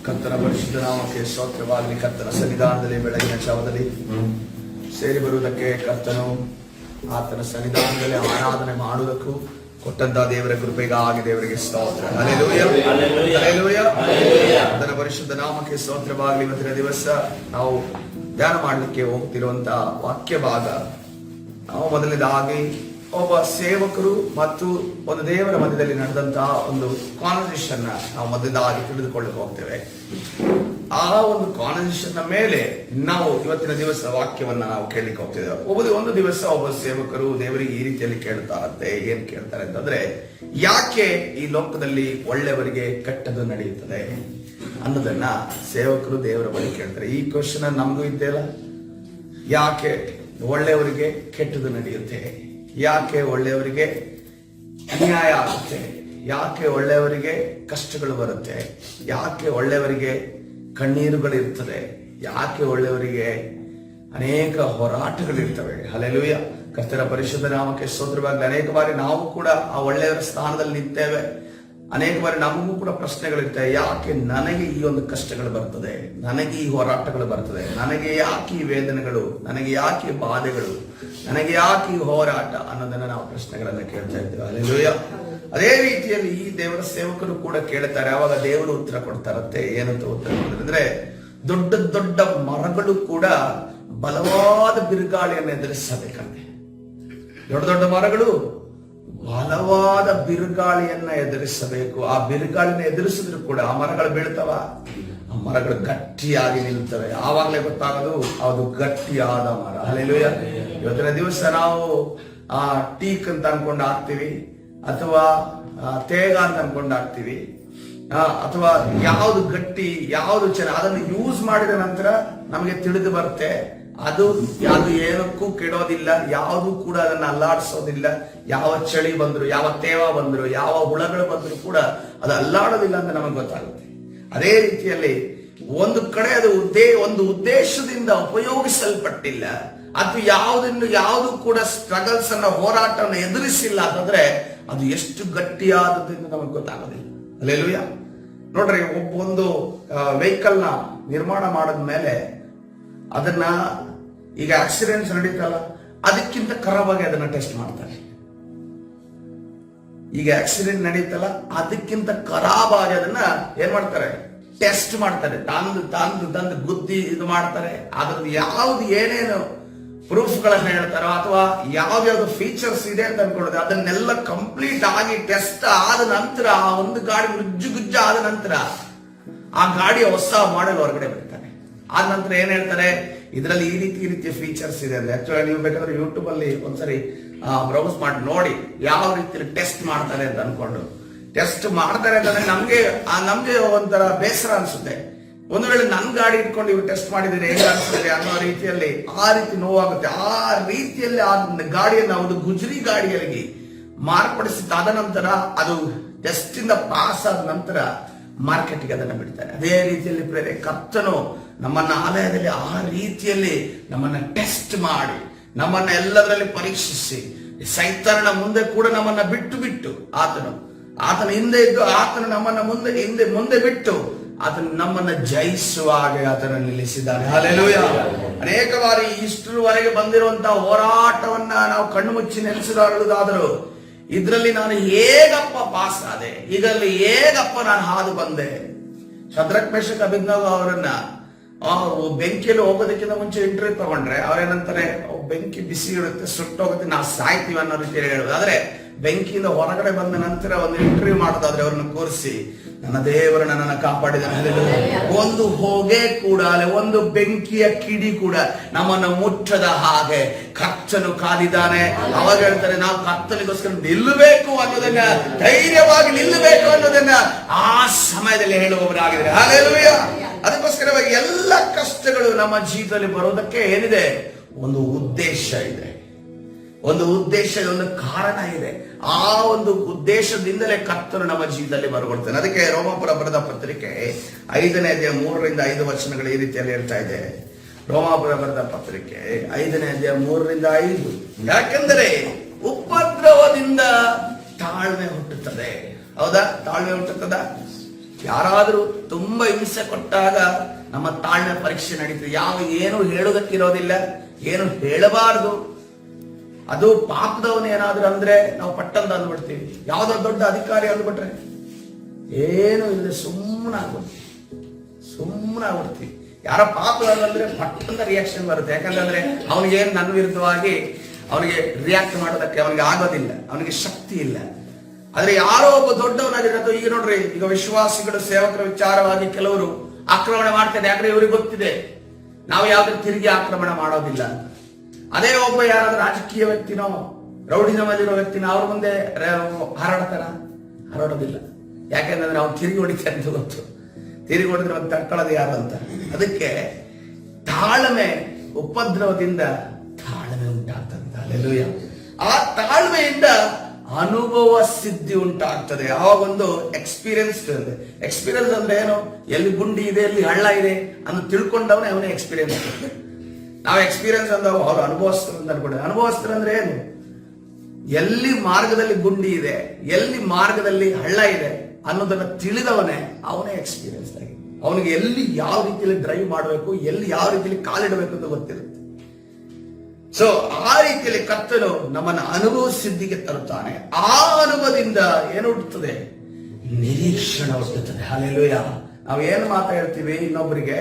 ಕರ್ತನ ಪರಿಶುದ್ಧ ನಾಮಕ್ಕೆ ಸ್ತೋತ್ರವಾಗಲಿ. ಕರ್ತನ ಸನ್ನಿಧಾನದಲ್ಲಿ ಬೆಳಗಿನ ಜಾವದಲ್ಲಿ ಸೇರಿ ಬರುವುದಕ್ಕೆ, ಕರ್ತನು ಆತನ ಸನ್ನಿಧಾನದಲ್ಲಿ ಆರಾಧನೆ ಮಾಡುವುದಕ್ಕೂ ಕೊಟ್ಟಂತ ದೇವರ ಕೃಪೆಗಾಗಿ ದೇವರಿಗೆ ಸ್ತೋತ್ರ. Hallelujah, hallelujah. ಕರ್ತನ ಪರಿಶುದ್ಧ ನಾಮಕ್ಕೆ ಸ್ತೋತ್ರವಾಗಲಿ. ಇವತ್ತಿನ ದಿವಸ ನಾವು ಧ್ಯಾನ ಮಾಡಲಿಕ್ಕೆ ಹೋಗ್ತಿರುವಂತಹ ವಾಕ್ಯ ಭಾಗ, ನಾವು ಮೊದಲನೇದಾಗಿ ಒಬ್ಬ ಸೇವಕರು ಮತ್ತು ಒಂದು ದೇವರ ಮಧ್ಯದಲ್ಲಿ ನಡೆದಂತಹ ಒಂದು ಕಾನ್ವರ್ಸೇಷನ್ ನಾವು ಮೊದಲನೇದಾಗಿ ತಿಳಿದುಕೊಳ್ಳಕ್ಕೆ ಹೋಗ್ತೇವೆ. ಆ ಒಂದು ಕಾನ್ವರ್ಸೇಷನ್ ಮೇಲೆ ನಾವು ಇವತ್ತಿನ ದಿವಸ ವಾಕ್ಯವನ್ನ ನಾವು ಕೇಳಲಿಕ್ಕೆ ಹೋಗ್ತಿದ್ದೇವೆ. ಒಂದು ದಿವಸ ಒಬ್ಬ ಸೇವಕರು ದೇವರಿಗೆ ಈ ರೀತಿಯಲ್ಲಿ ಕೇಳ್ತಾರಂತೆ. ಏನ್ ಕೇಳ್ತಾರೆ ಅಂತಂದ್ರೆ, ಯಾಕೆ ಈ ಲೋಕದಲ್ಲಿ ಒಳ್ಳೆಯವರಿಗೆ ಕೆಟ್ಟದ್ದು ನಡೆಯುತ್ತದೆ ಅನ್ನೋದನ್ನ ಸೇವಕರು ದೇವರ ಬಳಿ ಕೇಳ್ತಾರೆ. ಈ ಕ್ವಶನ್ ನಮಗೂ ಇದ್ದೆಲ್ಲ, ಯಾಕೆ ಒಳ್ಳೆಯವರಿಗೆ ಕೆಟ್ಟದ್ದು ನಡೆಯುತ್ತೆ, ಯಾಕೆ ಒಳ್ಳೆಯವರಿಗೆ ಅನ್ಯಾಯ ಆಗುತ್ತೆ, ಯಾಕೆ ಒಳ್ಳೆಯವರಿಗೆ ಕಷ್ಟಗಳು ಬರುತ್ತೆ, ಯಾಕೆ ಒಳ್ಳೆಯವರಿಗೆ ಕಣ್ಣೀರುಗಳಿರ್ತದೆ, ಯಾಕೆ ಒಳ್ಳೆಯವರಿಗೆ ಅನೇಕ ಹೋರಾಟಗಳಿರ್ತವೆ. ಹಲ್ಲೆಲೂಯಾ. ಕರ್ತನ ಪರಿಶುದ್ಧ ನಾಮಕ್ಕೆ ಸ್ತೋತ್ರವಾಗಲಿ. ಅನೇಕ ಬಾರಿ ನಾವು ಕೂಡ ಆ ಒಳ್ಳೆಯವರ ಸ್ಥಾನದಲ್ಲಿ ನಿಂತೇವೆ. ಅನೇಕ ಬಾರಿ ನಮಗೂ ಕೂಡ ಪ್ರಶ್ನೆಗಳಿರ್ತವೆ. ಯಾಕೆ ನನಗೆ ಈ ಒಂದು ಕಷ್ಟಗಳು ಬರ್ತದೆ, ನನಗೆ ಈ ಹೋರಾಟಗಳು ಬರ್ತದೆ, ನನಗೆ ಯಾಕೆ ಈ ವೇದನೆಗಳು, ನನಗೆ ಯಾಕೆ ಈ ಬಾಧೆಗಳು, ನನಗೆ ಯಾಕೆ ಈ ಹೋರಾಟ ಅನ್ನೋದನ್ನ ನಾವು ಪ್ರಶ್ನೆಗಳನ್ನ ಕೇಳ್ತಾ ಇದ್ದೇವೆ. ಹಲ್ಲೆಲೂಯಾ. ಅದೇ ರೀತಿಯಲ್ಲಿ ಈ ದೇವರ ಸೇವಕರು ಕೂಡ ಕೇಳ್ತಾರೆ. ಅವಾಗ ದೇವರು ಉತ್ತರ ಕೊಡ್ತಾರಂತೆ. ಏನಂತ ಉತ್ತರ ಕೊಡ್ತಾರೆ? ದೊಡ್ಡ ದೊಡ್ಡ ಮರಗಳು ಕೂಡ ಬಲವಾದ ಬಿರುಗಾಳಿಯನ್ನು ಎದುರಿಸಬೇಕಂತೆ. ದೊಡ್ಡ ದೊಡ್ಡ ಮರಗಳು ಬಲವಾದ ಬಿರುಗಾಳಿಯನ್ನ ಎದುರಿಸಬೇಕು. ಆ ಬಿರುಗಾಳಿನ ಎದುರಿಸಿದ್ರು ಕೂಡ ಆ ಮರಗಳು ಬೀಳ್ತವ, ಆ ಮರಗಳು ಗಟ್ಟಿಯಾಗಿ ನಿಲ್ತವೆ. ಆವಾಗಲೇ ಗೊತ್ತಾಗೋದು ಅದು ಗಟ್ಟಿಯಾದ ಮರ. ಹಲ್ಲೆಲೂಯಾ. ಇವತ್ತಿನ ದಿವಸ ನಾವು ಟೀಕ್ ಅಂತ ಅನ್ಕೊಂಡು ಹಾಕ್ತಿವಿ, ಅಥವಾ ತೇಗ ಅಂತ ಅನ್ಕೊಂಡು ಹಾಕ್ತಿವಿ, ಅಥವಾ ಯಾವ್ದು ಗಟ್ಟಿ ಯಾವ್ದು ಚೆನ್ನಾಗಿ ಅದನ್ನು ಯೂಸ್ ಮಾಡಿದ ನಂತರ ನಮಗೆ ತಿಳಿದು ಬರುತ್ತೆ ಅದು ಏನಕ್ಕೂ ಕೆಡೋದಿಲ್ಲ, ಯಾವುದು ಕೂಡ ಅದನ್ನ ಅಲ್ಲಾಡಿಸೋದಿಲ್ಲ. ಯಾವ ಚಳಿ ಬಂದ್ರು, ಯಾವ ತೇವ ಬಂದ್ರು, ಯಾವ ಹುಳಗಳು ಬಂದ್ರು ಕೂಡ ಅದು ಅಲ್ಲಾಡೋದಿಲ್ಲ ಅಂತ ನಮಗೆ ಗೊತ್ತಾಗುತ್ತೆ. ಅದೇ ರೀತಿಯಲ್ಲಿ ಒಂದು ಕಡೆ ಅದು ಒಂದು ಉದ್ದೇಶದಿಂದ ಉಪಯೋಗಿಸಲ್ಪಟ್ಟಿಲ್ಲ, ಅಥವಾ ಯಾವುದು ಕೂಡ ಸ್ಟ್ರಗಲ್ಸ್ ಅನ್ನ ಹೋರಾಟವನ್ನು ಎದುರಿಸಿಲ್ಲ ಅಂತಂದ್ರೆ ಅದು ಎಷ್ಟು ಗಟ್ಟಿಯಾದದ್ದು ನಮಗೆ ಗೊತ್ತಾಗೋದಿಲ್ಲ. ಹಲ್ಲೆಲೂಯಾ. ನೋಡ್ರಿ, ಒಂದು ವೆಹಿಕಲ್ ನ ನಿರ್ಮಾಣ ಮಾಡಿದ್ಮೇಲೆ ಅದನ್ನ ಈಗ ಆಕ್ಸಿಡೆಂಟ್ಸ್ ನಡೀತಲ್ಲ, ಅದಕ್ಕಿಂತ ಖರಾಬಾಗಿ ಅದನ್ನ ಟೆಸ್ಟ್ ಮಾಡ್ತಾರೆ. ಈಗ ಆಕ್ಸಿಡೆಂಟ್ ನಡೀತಲ್ಲ, ಅದಕ್ಕಿಂತ ಖರಾಬಾಗಿ ಅದನ್ನ ಏನ್ ಮಾಡ್ತಾರೆ, ಟೆಸ್ಟ್ ಮಾಡ್ತಾರೆ. ತಂದು ಗುದ್ದಿ ಇದು ಮಾಡ್ತಾರೆ. ಅದ್ರದ್ದು ಯಾವ್ದು ಏನೇನು ಪ್ರೂಫ್ ಗಳನ್ನ ಹೇಳ್ತಾರೋ, ಅಥವಾ ಯಾವ್ಯಾವ್ದು ಫೀಚರ್ಸ್ ಇದೆ ಅಂತ ಅನ್ಕೊಳ್ಳೋದು, ಅದನ್ನೆಲ್ಲ ಕಂಪ್ಲೀಟ್ ಆಗಿ ಟೆಸ್ಟ್ ಆದ ನಂತರ ಆ ಒಂದು ಗಾಡಿ ಗುಜ್ಜು ಆದ ನಂತರ ಆ ಗಾಡಿಯ ಹೊಸ ಮಾಡೆಲ್ ಹೊರಗಡೆ ಬರ್ತಾರೆ. ಆದ ನಂತರ ಏನ್ ಹೇಳ್ತಾರೆ, ಇದರಲ್ಲಿ ಈ ರೀತಿಯ ಫೀಚರ್ಸ್ ಇದೆ ಅಂತ. ಆಕ್ಚುಲಿ ನೀವು ಬೇಕಾದ್ರೆ ಯೂಟ್ಯೂಬ್ ಅಲ್ಲಿ ಒಂದ್ಸರಿ ಬ್ರೌಸ್ ಮಾಡಿ ನೋಡಿ ಯಾವ ರೀತಿಯಲ್ಲಿ ಟೆಸ್ಟ್ ಮಾಡ್ತಾರೆ ಅಂತ ಅನ್ಕೊಂಡು. ಟೆಸ್ಟ್ ಮಾಡ್ತಾರೆ ಅಂತಂದ್ರೆ ನಮ್ಗೆ ಒಂಥರ ಬೇಸರ ಅನ್ಸುತ್ತೆ. ಒಂದು ವೇಳೆ ನನ್ನ ಗಾಡಿ ಇಟ್ಕೊಂಡು ಇವ್ರು ಟೆಸ್ಟ್ ಮಾಡಿದ್ರೆ ಹೇಗೆ ಅನ್ಸುತ್ತೆ ಅನ್ನೋ ರೀತಿಯಲ್ಲಿ ಆ ರೀತಿ ನೋವಾಗುತ್ತೆ. ಆ ರೀತಿಯಲ್ಲಿ ಆ ಗಾಡಿಯನ್ನು ಒಂದು ಗುಜರಿ ಗಾಡಿಯಲ್ಲಿ ಮಾರ್ಪಡಿಸಿದ ನಂತರ ಅದು ಟೆಸ್ಟ್ ಇಂದ ಪಾಸ್ ಆದ ನಂತರ ಮಾರ್ಕೆಟ್ಗೆ ಅದನ್ನ ಬಿಡ್ತಾರೆ. ಅದೇ ರೀತಿಯಲ್ಲಿ ಪ್ರೇರೆ ಕರ್ತನು ನಮ್ಮನ್ನ ಆಲಯದಲ್ಲಿ ಆ ರೀತಿಯಲ್ಲಿ ನಮ್ಮನ್ನ ಟೆಸ್ಟ್ ಮಾಡಿ, ನಮ್ಮನ್ನ ಎಲ್ಲದರಲ್ಲಿ ಪರೀಕ್ಷಿಸಿ, ಸೈತಾನನ ಮುಂದೆ ಕೂಡ ನಮ್ಮನ್ನ ಬಿಟ್ಟು ಆತನ ಹಿಂದೆ ಇದ್ದು ಆತನ ನಮ್ಮನ್ನ ಮುಂದೆ ಬಿಟ್ಟು ಆತನ ನಮ್ಮನ್ನ ಜಯಿಸುವ ಹಾಗೆ ಆತನ ನಿಲ್ಲಿಸಿದ್ದಾನೆ. ಹಲ್ಲೆಲೂಯಾ. ಅನೇಕ ಬಾರಿ ಇಷ್ಟರವರೆಗೆ ಬಂದಿರುವಂತಹ ಹೋರಾಟವನ್ನ ನಾವು ಕಣ್ಣು ಮುಚ್ಚಿ ನೆನೆಸಿದಾದರೂ ಇದರಲ್ಲಿ ನಾನು ಹೇಗಪ್ಪ ಪಾಸ್ ಆದೆ, ಇದರಲ್ಲಿ ಹೇಗಪ್ಪ ನಾನು ಹಾದು ಬಂದೆ. ಶದ್ರಕ್ ಮೇಷಕ್ ಅಭಿಜ್ಞಾನ ಅವರನ್ನ ಬೆಂಕಿಯಲ್ಲಿ ಹೋಗೋದಕ್ಕಿಂತ ಮುಂಚೆ ಇಂಟರ್ವ್ಯೂ ತಗೊಂಡ್ರೆ ಅವ್ರೇನಂತಾರೆ, ಬೆಂಕಿ ಬಿಸಿ ಇರುತ್ತೆ, ಸುಟ್ಟೋಗುತ್ತೆ, ನಾವು ಸಾಯ್ತೀವಿ ಅನ್ನೋ ರೀತಿಯಲ್ಲಿ ಹೇಳೋದು. ಆದ್ರೆ ಬೆಂಕಿಯಿಂದ ಹೊರಗಡೆ ಬಂದ ನಂತರ ಒಂದು ಇಂಟರ್ವ್ಯೂ ಮಾಡೋದಾದ್ರೆ ಅವ್ರನ್ನ ಕೂರಿಸಿ, ನನ್ನ ದೇವರು ನನ್ನನ್ನು ಕಾಪಾಡಿದ, ಒಂದು ಹೊಗೆ ಕೂಡ ಒಂದು ಬೆಂಕಿಯ ಕಿಡಿ ಕೂಡ ನಮ್ಮನ್ನು ಮುಟ್ಟದ ಹಾಗೆ ಕರ್ತನು ಕಾದಿದ್ದಾನೆ. ಅವಾಗ ಹೇಳ್ತಾರೆ, ನಾವು ಕರ್ತನಿಗೋಸ್ಕರ ನಿಲ್ಲಬೇಕು ಅನ್ನೋದನ್ನ, ಧೈರ್ಯವಾಗಿ ನಿಲ್ಲಬೇಕು ಅನ್ನೋದನ್ನ ಆ ಸಮಯದಲ್ಲಿ ಹೇಳುವವರಾಗಿದ್ದಾರೆ. ಹಲ್ಲೆಲೂಯಾ. ಅದಕ್ಕೋಸ್ಕರವಾಗಿ ಎಲ್ಲ ಕಷ್ಟಗಳು ನಮ್ಮ ಜೀವಿತದಲ್ಲಿ ಬರೋದಕ್ಕೆ ಏನಿದೆ, ಒಂದು ಉದ್ದೇಶ ಇದೆ, ಒಂದು ಕಾರಣ ಇದೆ. ಆ ಒಂದು ಉದ್ದೇಶದಿಂದಲೇ ಕರ್ತನು ನಮ್ಮ ಜೀವಿತದಲ್ಲಿ ಬರಗೊಳ್ತಾನೆ. ಅದಕ್ಕೆ ರೋಮಾಪುರ ಬರೆದ ಪತ್ರಿಕೆ 5ನೇ ಅಧ್ಯಾಯ 3ರಿಂದ 5 ವಚನಗಳು ಈ ರೀತಿಯಲ್ಲಿ ಹೇಳ್ತಾ ಇದೆ. ರೋಮಾಪುರ ಬರೆದ ಪತ್ರಿಕೆ 5ನೇ ಅಧ್ಯಾಯ 3ರಿಂದ 5. ಯಾಕೆಂದರೆ ಉಪದ್ರವದಿಂದ ತಾಳ್ಮೆ ಹುಟ್ಟುತ್ತದೆ. ಹೌದಾ? ತಾಳ್ಮೆ ಹುಟ್ಟುತ್ತದ? ಯಾರಾದರೂ ತುಂಬಾ ಹಿಂಸೆ ಕೊಟ್ಟಾಗ ನಮ್ಮ ತಾಳ್ಮೆ ಪರೀಕ್ಷೆ ನಡೀತದೆ. ಏನು ಹೇಳುವುದಕ್ಕಿರೋದಿಲ್ಲ, ಏನು ಹೇಳಬಾರದು. ಅದು ಪಾಪದವನು ಏನಾದ್ರು ಅಂದ್ರೆ ನಾವು ಪಟ್ಟಂತ ಅಂದ್ಬಿಡ್ತೀವಿ. ಯಾವ್ದೋ ದೊಡ್ಡ ಅಧಿಕಾರಿ ಅಂದ್ಬಿಟ್ರೆ ಏನು ಇಲ್ಲ, ಸುಮ್ಮನಾಗ್ಬಿಡ್ತೀವಿ. ಯಾರ ಪಾಪದವನಂದ್ರೆ ಪಟ್ಟಂತ ರಿಯಾಕ್ಷನ್ ಬರುತ್ತೆ. ಯಾಕಂದ್ರೆ ಅವನಿಗೆ ನನ್ನ ವಿರುದ್ಧವಾಗಿ ಅವನಿಗೆ ರಿಯಾಕ್ಟ್ ಮಾಡೋದಕ್ಕೆ ಅವನಿಗೆ ಆಗೋದಿಲ್ಲ, ಅವನಿಗೆ ಶಕ್ತಿ ಇಲ್ಲ. ಆದ್ರೆ ಯಾರೋ ಒಬ್ಬ ದೊಡ್ಡವನಾಗಿರೋದು, ಈಗ ನೋಡ್ರಿ, ಈಗ ವಿಶ್ವಾಸಿಗಳು ಸೇವಕರ ವಿಚಾರವಾಗಿ ಕೆಲವರು ಆಕ್ರಮಣ ಮಾಡ್ತಾರೆ. ಯಾಕಂದ್ರೆ ಇವ್ರಿಗೆ ಗೊತ್ತಿದೆ ನಾವು ಯಾವ್ದು ತಿರುಗಿ ಆಕ್ರಮಣ ಮಾಡೋದಿಲ್ಲ. ಅದೇ ಒಬ್ಬ ಯಾರಾದ್ರೂ ರಾಜಕೀಯ ವ್ಯಕ್ತಿನೋ ರೌಡಿಸಮಲ್ಲಿರೋ ವ್ಯಕ್ತಿನೋ ಅವ್ರ ಮುಂದೆ ಹರಡೋದಿಲ್ಲ. ಯಾಕೆಂದ್ರೆ ಅವ್ನು ತಿರುಗಿ ಹೊಡಿತಾರೆ ಅಂತ ಗೊತ್ತು. ತಿರುಗಿ ಹೊಡೆದ್ರೆ ಅವ್ನು ತಡ್ಕೊಳ್ಳೋದು ಯಾರು ಅಂತ. ಅದಕ್ಕೆ ತಾಳ್ಮೆ, ಉಪದ್ರವದಿಂದ ತಾಳ್ಮೆ ಉಂಟಾಗ್ತದೆ. ಅಲ್ಲೆಲ್ಲೂಯ್ಯ. ಆ ತಾಳ್ಮೆಯಿಂದ ಅನುಭವ ಸಿದ್ಧಿ ಉಂಟಾಗ್ತದೆ. ಆವಾಗ ಒಂದು ಎಕ್ಸ್ಪೀರಿಯನ್ಸ್ ಅಂದ್ರೆ ಏನು, ಎಲ್ಲಿ ಗುಂಡಿ ಇದೆ, ಎಲ್ಲಿ ಹಳ್ಳ ಇದೆ ಅಂತ ತಿಳ್ಕೊಂಡವನೇ ಅವನೇ ಎಕ್ಸ್ಪೀರಿಯನ್ಸ್. ನಾವು ಎಕ್ಸ್ಪೀರಿಯನ್ಸ್ ಅಂದವು ಅವ್ರು ಅನುಭವಸ್ಥರು ಅಂತ ಅನ್ಕೊಂಡೆ. ಅನುಭವಸ್ಥರು ಅಂದ್ರೆ ಏನು, ಎಲ್ಲಿ ಮಾರ್ಗದಲ್ಲಿ ಗುಂಡಿ ಇದೆ, ಎಲ್ಲಿ ಮಾರ್ಗದಲ್ಲಿ ಹಳ್ಳ ಇದೆ ಅನ್ನೋದನ್ನ ತಿಳಿದವನೇ ಅವನೇ ಎಕ್ಸ್ಪೀರಿಯನ್ಸ್ ಆಗಿ. ಅವನಿಗೆ ಎಲ್ಲಿ ಯಾವ ರೀತಿಯಲ್ಲಿ ಡ್ರೈವ್ ಮಾಡಬೇಕು, ಎಲ್ಲಿ ಯಾವ ರೀತಿಯಲ್ಲಿ ಕಾಲಿಡಬೇಕು ಅಂತ ಗೊತ್ತಿರುತ್ತೆ. ಸೊ ಆ ರೀತಿಯಲ್ಲಿ ಕರ್ತನು ನಮ್ಮನ್ನು ಅನುಭವ ಸಿದ್ಧಿಗೆ ತರುತ್ತಾನೆ. ಆ ಅನುಭವದಿಂದ ಏನು ಹುಟ್ಟುತ್ತದೆ, ನಿರೀಕ್ಷಣೆ ಹುಟ್ಟುತ್ತದೆ. ಹಲ್ಲೆಲೂಯಾ. ನಾವು ಏನು ಮಾತಾಡ್ತೀವಿ, ಇನ್ನೊಬ್ಬರಿಗೆ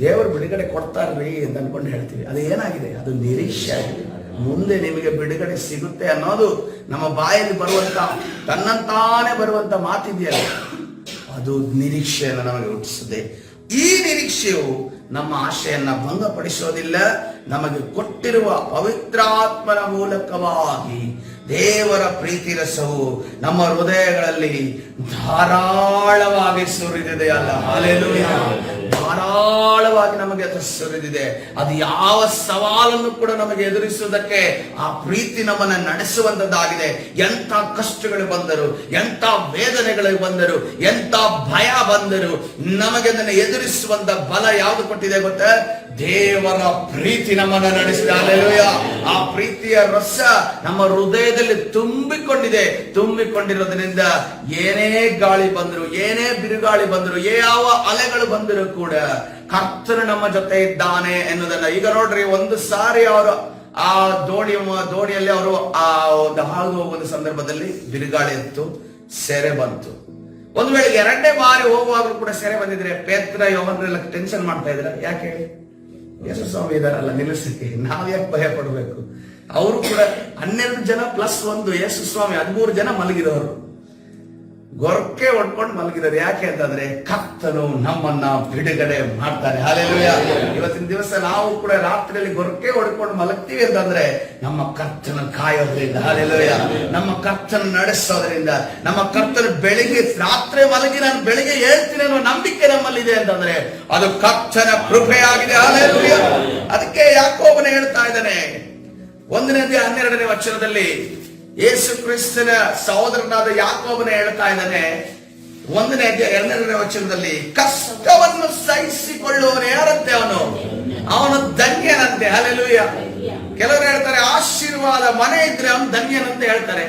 ದೇವರು ಬಿಡುಗಡೆ ಕೊಡ್ತಾರ್ರಿ ಅಂತ ಅನ್ಕೊಂಡು ಹೇಳ್ತೀವಿ. ಅದು ಏನಾಗಿದೆ, ಅದು ನಿರೀಕ್ಷೆ ಆಗಿದೆ. ಮುಂದೆ ನಿಮಗೆ ಬಿಡುಗಡೆ ಸಿಗುತ್ತೆ ಅನ್ನೋದು ನಮ್ಮ ಬಾಯಲ್ಲಿ ಬರುವಂತ, ತನ್ನಂತಾನೆ ಬರುವಂತ ಮಾತಿದೆಯಲ್ಲ, ಅದು ನಿರೀಕ್ಷೆಯನ್ನು ನಮಗೆ ಹುಟ್ಟಿಸುತ್ತೆ. ಈ ನಿರೀಕ್ಷೆಯು ನಮ್ಮ ಆಶೆಯನ್ನ ಭಂಗಪಡಿಸೋದಿಲ್ಲ. ನಮಗೆ ಕೊಟ್ಟಿರುವ ಪವಿತ್ರಾತ್ಮನ ಮೂಲಕವಾಗಿ ದೇವರ ಪ್ರೀತಿ ರಸವು ನಮ್ಮ ಹೃದಯಗಳಲ್ಲಿ ಧಾರಾಳವಾಗಿ ಸುರಿದಿದೆ. ಅಲ್ಲ, ಹಲ್ಲೆಲೂಯಾ. ಧಾರಾಳವಾಗಿ ನಮಗೆ ಅದು ಸುರಿದಿದೆ. ಅದು ಯಾವ ಸವಾಲನ್ನು ಕೂಡ ನಮಗೆ ಎದುರಿಸುವುದಕ್ಕೆ ಆ ಪ್ರೀತಿ ನಮ್ಮನ್ನು ನಡೆಸುವಂತದ್ದಾಗಿದೆ. ಎಂಥ ಕಷ್ಟಗಳು ಬಂದರು, ಎಂಥ ವೇದನೆಗಳು ಬಂದರು, ಎಂಥ ಭಯ ಬಂದರು, ನಮಗೆ ಅದನ್ನು ಎದುರಿಸುವಂತ ಬಲ ಯಾವುದು ಕೊಟ್ಟಿದೆ ಗೊತ್ತಾ? ದೇವರ ಪ್ರೀತಿ ನಮ್ಮನ್ನು ನಡೆಸಿದೆ. ಹಲ್ಲೆಲೂಯಾ. ಆ ಪ್ರೀತಿಯ ರಸ ನಮ್ಮ ಹೃದಯದಲ್ಲಿ ತುಂಬಿಕೊಂಡಿರೋದ್ರಿಂದ ಏನೇ ಗಾಳಿ ಬಂದರು, ಏನೇ ಬಿರುಗಾಳಿ ಬಂದರು, ಯಾವ ಅಲೆಗಳು ಬಂದರೂ ಕೂಡ ಕರ್ತನು ನಮ್ಮ ಜೊತೆ ಇದ್ದಾನೆ ಎನ್ನುವುದನ್ನ. ಈಗ ನೋಡ್ರಿ, ಒಂದು ಸಾರಿ ಅವರು ಆ ದೋಣಿಯಲ್ಲಿ ಅವರು ಆ ಒಂದು ಹಾದು ಹೋಗುವ ಸಂದರ್ಭದಲ್ಲಿ ಬಿರುಗಾಳಿ ಇತ್ತು, ಸೆರೆ ಬಂತು. ಒಂದು ವೇಳೆ ಎರಡನೇ ಬಾರಿ ಹೋಗುವಾಗಲೂ ಕೂಡ ಸೆರೆ ಬಂದಿದ್ರೆ ಪೇತ್ರ ಯೋಹನ್ರೆಲ್ಲ ಟೆನ್ಷನ್ ಮಾಡ್ತಾ ಇದ್ರ. ಯಾಕೆ ಹೇಳಿ, ಯೇಸು ಸ್ವಾಮಿ ಇದಾರಲ್ಲ ನಿಲ್ಲಿಸಕ್ಕೆ, ನಾವ್ ಯಾಕೆ ಭಯ ಪಡಬೇಕು? ಅವರು ಕೂಡ 12 ಜನ ಪ್ಲಸ್ 1 ಯೇಸು ಸ್ವಾಮಿ 13 ಜನ ಮಲಗಿದವರು, ಗೊರಕೆ ಹೊಡ್ಕೊಂಡು ಮಲಗಿದ್ದಾರೆ. ಯಾಕೆ ಅಂತಂದ್ರೆ ಕರ್ತನು ನಮ್ಮನ್ನ ಬಿಡುಗಡೆ ಮಾಡ್ತಾನೆ. ಹಲ್ಲೆಲೂಯಾ. ಇವತ್ತಿನ ದಿವಸ ನಾವು ಕೂಡ ರಾತ್ರಿಯಲ್ಲಿ ಗೊರಕೆ ಹೊಡ್ಕೊಂಡು ಮಲಗ್ತೀವಿ ಅಂತಂದ್ರೆ ನಮ್ಮ ಕರ್ತನ ಕಾಯೋದ್ರಿಂದ, ಹಲ್ಲೆಲೂಯಾ, ನಮ್ಮ ಕರ್ತನ ನಡೆಸೋದ್ರಿಂದ, ನಮ್ಮ ಕರ್ತನ ಬೆಳಿಗ್ಗೆ ರಾತ್ರಿ ಮಲಗಿ ನಾನು ಬೆಳಿಗ್ಗೆ ಹೇಳ್ತೀನಿ ಅನ್ನೋ ನಂಬಿಕೆ ನಮ್ಮಲ್ಲಿದೆ ಅಂತಂದ್ರೆ ಅದು ಕರ್ತನ ಕೃಪೆಯಾಗಿದೆ. ಹಲ್ಲೆಲೂಯಾ. ಅದಕ್ಕೆ ಯಾಕೋಬನ ಹೇಳ್ತಾ ಇದ್ದಾನೆ 1-12 ವಚನದಲ್ಲಿ, ಯೇಸು ಕ್ರಿಸ್ತನ ಸಹೋದರನಾದ ಯಾಕೋಬನ ಹೇಳ್ತಾ ಇದ್ದಾನೆ 1-2 ವಚನದಲ್ಲಿ, ಕಷ್ಟವನ್ನು ಸಹಿಸಿಕೊಳ್ಳುವವನು ಯಾರಂತೆ, ಅವನು ಧನ್ಯನಂತೆ. ಹಲ್ಲೆಲೂಯಾ. ಕೆಲವರು ಹೇಳ್ತಾರೆ ಆಶೀರ್ವಾದ ಮನೆ ಇದ್ರೆ ಅವನು ಧನ್ಯನಂತ ಹೇಳ್ತಾರೆ,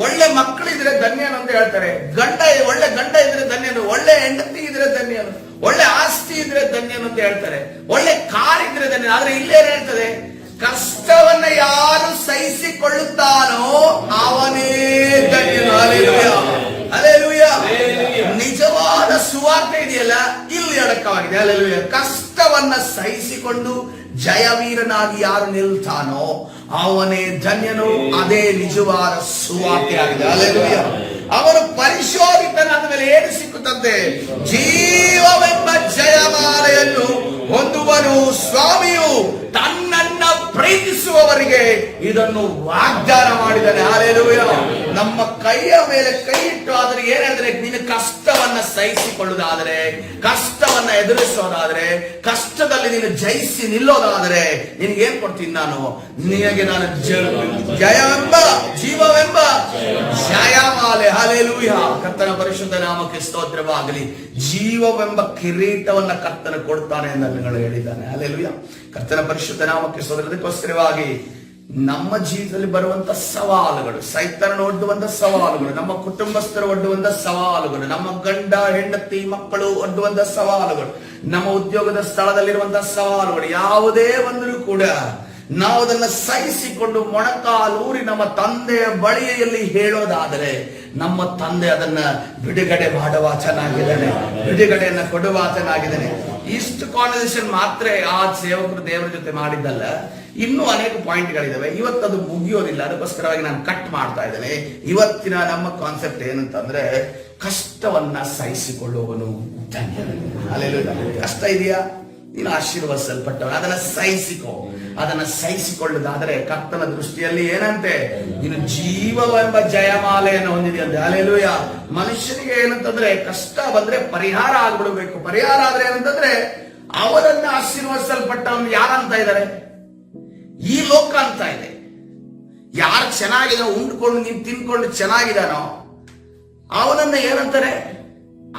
ಒಳ್ಳೆ ಮಕ್ಕಳಿದ್ರೆ ಧನ್ಯನಂತ ಹೇಳ್ತಾರೆ, ಒಳ್ಳೆ ಗಂಡ ಇದ್ರೆ ಧನ್ಯನು, ಒಳ್ಳೆ ಹೆಂಡತಿ ಇದ್ರೆ ಧನ್ಯನು, ಒಳ್ಳೆ ಆಸ್ತಿ ಇದ್ರೆ ಧನ್ಯನು ಅಂತ ಹೇಳ್ತಾರೆ, ಒಳ್ಳೆ ಕಾರ್ ಇದ್ರೆ ಧನ್ಯನು. ಆದ್ರೆ ಇಲ್ಲೇನು ಹೇಳ್ತದೆ, ಕಷ್ಟವನ್ನ ಯಾರು ಸಹಿಸಿಕೊಳ್ಳುತ್ತಾನೋ ಅವನೇ ಧನ್ಯನು. ಹಲ್ಲೆಲೂಯಾ. ಹಲ್ಲೆಲೂಯಾ. ನಿಜವಾದ ಸುವಾರ್ತೆ ಇದೆಯಲ್ಲ, ಇಲ್ಲಿ ಅಡಕವಾಗಿದೆ. ಹಲ್ಲೆಲೂಯಾ. ಕಷ್ಟವನ್ನ ಸಹಿಸಿಕೊಂಡು ಜಯವೀರನಾಗಿ ಯಾರು ನಿಲ್ತಾನೋ ಅವನೇ ಧನ್ಯನು. ಅದೇ ನಿಜವಾದ ಸುವಾರ್ತೆ ಆಗಿದೆ. ಹಲ್ಲೆಲೂಯಾ. ಅವನು ಪರಿಶೋಧಿತನಾದ ಮೇಲೆ ಏನು ಸಿಕ್ಕುತ್ತಂತೆ, ಜೀವವೆಂಬ ಜಯಮಾಲೆಯನ್ನು ಹೊಂದುವನು. ಸ್ವಾಮಿಯು ತನ್ನನ್ನ ಪ್ರೀತಿಸುವವರಿಗೆ ಇದನ್ನು ವಾಗ್ದಾನ ಮಾಡಿದ್ದಾನೆ. ಹಲ್ಲೆಲೂಯಾ. ನಮ್ಮ ಕೈಯ ಮೇಲೆ ಕೈ ಇಟ್ಟು ಆದ್ರೆ ಏನ್ ಹೇಳಿದ್ರೆ, ನೀನು ಕಷ್ಟವನ್ನ ಸಹಿಸಿಕೊಳ್ಳುವುದಾದ್ರೆ, ಕಷ್ಟವನ್ನ ಎದುರಿಸೋದಾದ್ರೆ, ಕಷ್ಟದಲ್ಲಿ ನೀನು ಜಯಿಸಿ ನಿಲ್ಲೋದಾದ್ರೆ ನಿನಗೇನ್ ಕೊಡ್ತೀನಿ ನಾನು, ನಿನಗೆ ನಾನು ಜಯವೆಂಬ ಜೀವವೆಂಬ ಜಯಮಾಲೆ. ಹಲ್ಲೆಲೂಯಾ. ಕರ್ತನ ಪರಿಶುದ್ಧ ನಾಮಕ್ಕೆ ಸ್ತೋತ್ರವಾಗಲಿ. ಜೀವವೆಂಬ ಕಿರೀಟವನ್ನ ಕರ್ತನ ಕೊಡ್ತಾನೆ ಎಂದು ಹೇಳಿದ್ದಾನೆ. ಹಲ್ಲೆಲೂಯಾ. ಕರ್ತನ ಪರಿಶುದ್ಧ ನಾಮಕ್ಕೆ ಸ್ತೋತ್ರ. ಅದಕ್ಕೋಸ್ಕರವಾಗಿ ನಮ್ಮ ಜೀವಿತದಲ್ಲಿ ಬರುವಂತ ಸವಾಲುಗಳು, ಸೈತಾನ ಒಡ್ಡುವಂತ ಸವಾಲುಗಳು, ನಮ್ಮ ಕುಟುಂಬಸ್ಥರು ಒಡ್ಡುವಂತ ಸವಾಲುಗಳು, ನಮ್ಮ ಗಂಡ ಹೆಂಡತಿ ಮಕ್ಕಳು ಒಡ್ಡುವಂತ ಸವಾಲುಗಳು, ನಮ್ಮ ಉದ್ಯೋಗದ ಸ್ಥಳದಲ್ಲಿರುವಂತಹ ಸವಾಲುಗಳು, ಯಾವುದೇ ಒಂದರೂ ಕೂಡ ನಾವು ಅದನ್ನ ಸಹಿಸಿಕೊಂಡು ಮೊಣಕಾಲೂರಿ ನಮ್ಮ ತಂದೆಯ ಬಳಿಯಲ್ಲಿ ಹೇಳೋದಾದರೆ ನಮ್ಮ ತಂದೆ ಅದನ್ನ ಬಿಡುಗಡೆ ಮಾಡುವ ಚೆನ್ನಾಗಿದ್ದಾನೆ, ಬಿಡುಗಡೆಯನ್ನ ಕೊಡುವ ಚೆನ್ನಾಗಿದ್ದಾನೆ. ಇಷ್ಟು ಕಾನ್ವರ್ಸೇಷನ್ ಮಾತ್ರ ಆ ಸೇವಕರು ದೇವರ ಜೊತೆ ಮಾಡಿದ್ದಲ್ಲ, ಇನ್ನೂ ಅನೇಕ ಪಾಯಿಂಟ್ಗಳಿದಾವೆ. ಇವತ್ತದು ಮುಗಿಯೋದಿಲ್ಲ, ಅದಕ್ಕೋಸ್ಕರವಾಗಿ ನಾನು ಕಟ್ ಮಾಡ್ತಾ ಇದ್ದೇನೆ. ಇವತ್ತಿನ ನಮ್ಮ ಕಾನ್ಸೆಪ್ಟ್ ಏನಂತಂದ್ರೆ, ಕಷ್ಟವನ್ನ ಸಹಿಸಿಕೊಳ್ಳುವವನು ಧನ್ಯನು. ಅಲ್ಲೆಲ್ಲ ಕಷ್ಟ ಇದೆಯಾ, ನೀನು ಆಶೀರ್ವದಿಸಲ್ಪಟ್ಟವ, ಅದನ್ನ ಸಹಿಸಿಕೋ. ಅದನ್ನ ಸಹಿಸಿಕೊಳ್ಳುವುದಾದರೆ ಕರ್ತನ ದೃಷ್ಟಿಯಲ್ಲಿ ಏನಂತೆ, ನೀನು ಜೀವವೆಂಬ ಜಯಮಾಲೆಯನ್ನು ಹೊಂದಿದೆಯಂತೆ. ಅಲ್ಲೆಲ್ಲೂಯ. ಮನುಷ್ಯನಿಗೆ ಏನಂತಂದ್ರೆ, ಕಷ್ಟ ಬಂದ್ರೆ ಪರಿಹಾರ ಆಗ್ಬಿಡ್ಬೇಕು. ಪರಿಹಾರ ಆದ್ರೆ ಏನಂತಂದ್ರೆ, ಅವರನ್ನ ಆಶೀರ್ವದಿಸಲ್ಪಟ್ಟವನು ಯಾರಂತ ಇದ್ದಾರೆ, ಈ ಲೋಕ ಅಂತ ಇದೆ. ಯಾರು ಚೆನ್ನಾಗಿದಾನೋ, ಉಂಡ್ಕೊಂಡು ನೀನು ತಿನ್ಕೊಂಡು ಚೆನ್ನಾಗಿದಾನೋ ಅವನನ್ನ ಏನಂತಾರೆ,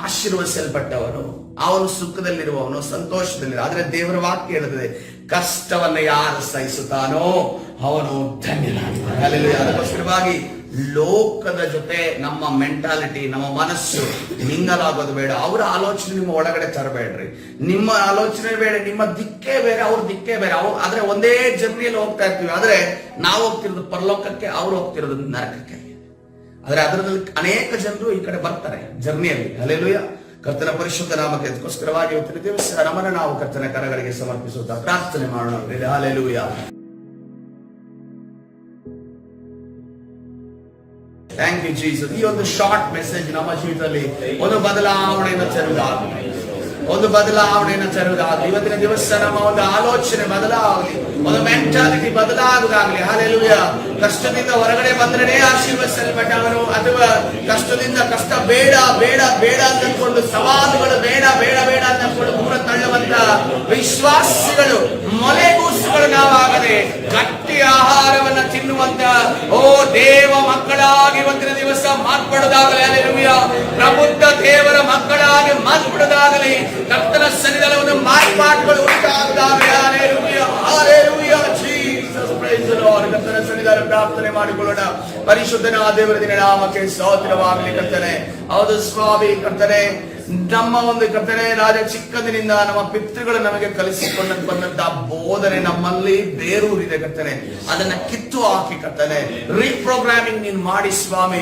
ಆಶೀರ್ವದಿಸಲ್ಪಟ್ಟವನು, ಅವನು ಸುಖದಲ್ಲಿರುವವನು, ಸಂತೋಷದಲ್ಲಿರುವ. ಆದ್ರೆ ದೇವರ ವಾಕ್ಯ ಹೇಳುತ್ತದೆ, ಕಷ್ಟವನ್ನ ಯಾರು ಸಹಿಸುತ್ತಾನೋ ಅವನು ಧನ್ಯನಾಗಿದ್ದಾನೆ. ಅಲ್ಲೆಲ್ಲೂಯ. ಅದಕ್ಕೋಸ್ಕರವಾಗಿ ಲೋಕದ ಜೊತೆ ನಮ್ಮ ಮೆಂಟಾಲಿಟಿ, ನಮ್ಮ ಮನಸ್ಸು ಮಿಂಗಲಾಗೋದು ಬೇಡ. ಅವರ ಆಲೋಚನೆ ನಿಮ್ಮ ಒಳಗಡೆ ತರಬೇಡ್ರಿ. ನಿಮ್ಮ ಆಲೋಚನೆ ಬೇಡ, ನಿಮ್ಮ ದಿಕ್ಕೇ ಬೇರೆ, ಅವ್ರ ದಿಕ್ಕೇ ಬೇರೆ. ಆದ್ರೆ ಒಂದೇ ಜರ್ನಿಯಲ್ಲಿ ಹೋಗ್ತಾ ಇರ್ತೀವಿ. ಆದ್ರೆ ನಾವು ಹೋಗ್ತಿರೋದು ಪರಲೋಕಕ್ಕೆ, ಅವ್ರು ಹೋಗ್ತಿರೋದು ನರಕಕ್ಕೆ. ಆದ್ರೆ ಅದರಲ್ಲಿ ಅನೇಕ ಜನರು ಈ ಕಡೆ ಬರ್ತಾರೆ ಜರ್ನಿಯಲ್ಲಿ. ಹಲ್ಲೆಲೂಯ. ಕರ್ತನ ಪರಿಶುದ್ಧ ನಾಮಕ್ಕೆ ಅದಕ್ಕೋಸ್ಕರವಾಗಿ ಇವತ್ತಿನ ದಿವಸ ನಮ್ಮನ್ನು ನಾವು ಕರ್ತನ ಕರಗಳಿಗೆ ಸಮರ್ಪಿಸುತ್ತಾ ಪ್ರಾರ್ಥನೆ ಮಾಡೋಣ. ಹಲ್ಲೆಲೂಯ. Thank you Jesus. ಈ ಒಂದು ಶಾರ್ಟ್ ಮೆಸೇಜ್ ನಮ್ಮ ಜೀವಿತದಲ್ಲಿ ಒಂದು ಬದಲಾವಣೆಯನ್ನು ತರುವುದಾಗಲಿ, ಒಂದು ಬದಲಾವಣೆಯನ್ನು ತರುವುದಾಗಲಿ. ಇವತ್ತಿನ ದಿವಸ ನಮ್ಮ ಒಂದು ಆಲೋಚನೆ ಬದಲಾಗಲಿ, ಒಂದು ಮೆಂಟಾಲಿಟಿ ಬದಲಾಗುವುದಾಗಲಿ. ಹಲ್ಲೆಲೂಯ. ಕಷ್ಟದಿಂದ ಹೊರಗಡೆ ಬಂದ್ರೆ ಆಶೀರ್ವದಿಸಲ್ಪಟ್ಟವನು, ಅಥವಾ ಕಷ್ಟದಿಂದ ಕಷ್ಟ ಬೇಡ ಬೇಡ ಬೇಡ ಅಂತಂದ್ಕೊಂಡು, ಸವಾಲುಗಳು ಬೇಡ ಬೇಡ ಬೇಡ ಅಂತಂದ್ಕೊಂಡು ದೂರ ತಳ್ಳುವಂತ ವಿಶ್ವಾಸಿಗಳು, ಮೊಲೆಗೂಸುಗಳು ನಾವಾಗದೆ ಗಟ್ಟಿ ಆಹಾರವನ್ನ ತಿನ್ನುವಂತ ಓ ದೇವ ಮಕ್ಕಳಾಗಿ ಇವತ್ತಿನ ದಿವಸ ಮಾರ್ಪಡೋದಾಗಲಿ. ಹಲ್ಲೆಲೂಯ. ಪ್ರಬುದ್ಧ ದೇವರ ಮಕ್ಕಳಾಗಿ ಮಾರ್ಪಡೋದಾಗಲಿ. ಕರ್ತನ ಸನ್ನಿಧಾನವನ್ನು ಮಾರ್ಪಾಟುಗಳು ಉಂಟಾಗುವುದಾಗಲಿ. Hallelujah. Hallelujah. Jesus praise the Lord. ಕರ್ತನ ಸನ್ನಿಧಾನ ಪ್ರಾರ್ಥನೆ ಮಾಡಿಕೊಳ್ಳೋಣ. ಪರಿಶುದ್ಧನಾದ ದೇವರ ದಿನ ನಾಮಕ್ಕೆ ಸ್ತೋತ್ರವಾಗಲಿ. ಕರ್ತನೆ, ಹೌದು ಸ್ವಾಮಿ, ಕರ್ತನೆ, ನಮ್ಮ ಒಂದು ಕರ್ತನೆ ರಾಜ ಚಿಕ್ಕಂದಿನಿಂದ ನಮ್ಮ ಪಿತೃಗಳು ನಮಗೆ ಕಲಿಸಿಕೊಂಡ ಬಂದಂತ ಬೋಧನೆ ನಮ್ಮಲ್ಲಿ ಬೇರೂರಿದೆ ಕರ್ತನೆ. ಅದನ್ನ ಕಿತ್ತು ಹಾಕಿ ಕರ್ತನೆ, ರೀಪ್ರೋಗ್ರಾಮಿಂಗ್ ನೀನು ಮಾಡಿ ಸ್ವಾಮಿ.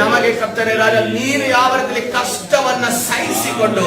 ನಮಗೆ ಕರ್ತನೆ ರಾಜ, ನೀನು ಯಾವ ರೀತಿಯಲ್ಲಿ ಕಷ್ಟವನ್ನ ಸಹಿಸಿಕೊಂಡು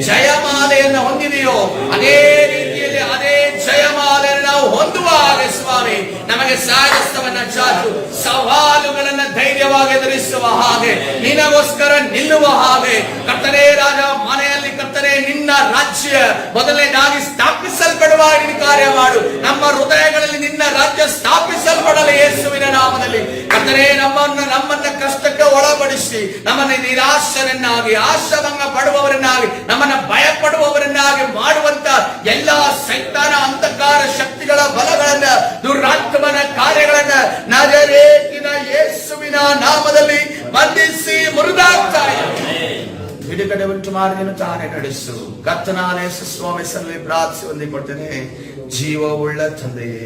ಜಯಮಾಲೆಯನ್ನು ಹೊಂದಿದೆಯೋ ಅದೇ ರೀತಿಯಲ್ಲಿ ಅದೇ ಜಯಮಾಲೆಯನ್ನು ನಾವು ಹೊಂದುವ ಹಾಗೆ ಸ್ವಾಮಿ ನಮಗೆ ಸಾಹಸವನ್ನ ಚಾಚು, ಸವಾಲುಗಳನ್ನ ಧೈರ್ಯವಾಗಿ ಎದುರಿಸುವ ಹಾಗೆ, ನಿನಗೋಸ್ಕರ ನಿಲ್ಲುವ ಹಾಗೆ ಕರ್ತನೆ ರಾಜ, ಮನೆಯಲ್ಲಿ ಕರ್ತನೆ ನಿನ್ನ ರಾಜ್ಯ ಮೊದಲನೇದಾಗಿ ಸ್ಥಾಪಿಸಲ್ಪಡುವ ಕಾರ್ಯ ಮಾಡು. ನಮ್ಮ ಹೃದಯಗಳಲ್ಲಿ ನಿನ್ನ ರಾಜ್ಯ ಸ್ಥಾಪಿಸಲ್ಪಡಲಿ ಯೇಸುವಿನ ನಾಮದಲ್ಲಿ. ಕರ್ತನೆ, ನಮ್ಮನ್ನ ಕಷ್ಟಕ್ಕೆ ಒಳಪಡಿಸಿ, ನಮ್ಮನ್ನ ನಿರಾಶರನ್ನಾಗಿ, ಆಶಾಭಂಗ ಪಡುವವರನ್ನಾಗಿ, ನಮ್ಮನ್ನ ಭಯ ಪಡುವವರನ್ನಾಗಿ ಮಾಡುವಂತ ಎಲ್ಲಾ ಸೈತಾನ ಅಂಧಕಾರ ಶಕ್ತಿಗಳ ಬಲಗಳನ್ನ, ದುರಾತ್ಮನ ಕಾರ್ಯಗಳನ್ನ ನಜರೇತಿನ ಯೇಸುವಿನ ನಾಮದಲ್ಲಿ ಬಂಧಿಸಿ ಮುರಿದಾಗ್ತಾ ಬಿಡುಗಡೆ ಉಂಟು ಮಾಡಿ ತಾನೇ ನಡೆಸು. ಕರ್ತನಾದ ಯೇಸು ಸ್ವಾಮಿ ಸಲ್ಲಿ ಪ್ರಾರ್ಥಿಸಿ ಹೊಂದಿಕೊಡ್ತೇನೆ. ಜೀವವುಳ್ಳ ತಂದೆಯೇ.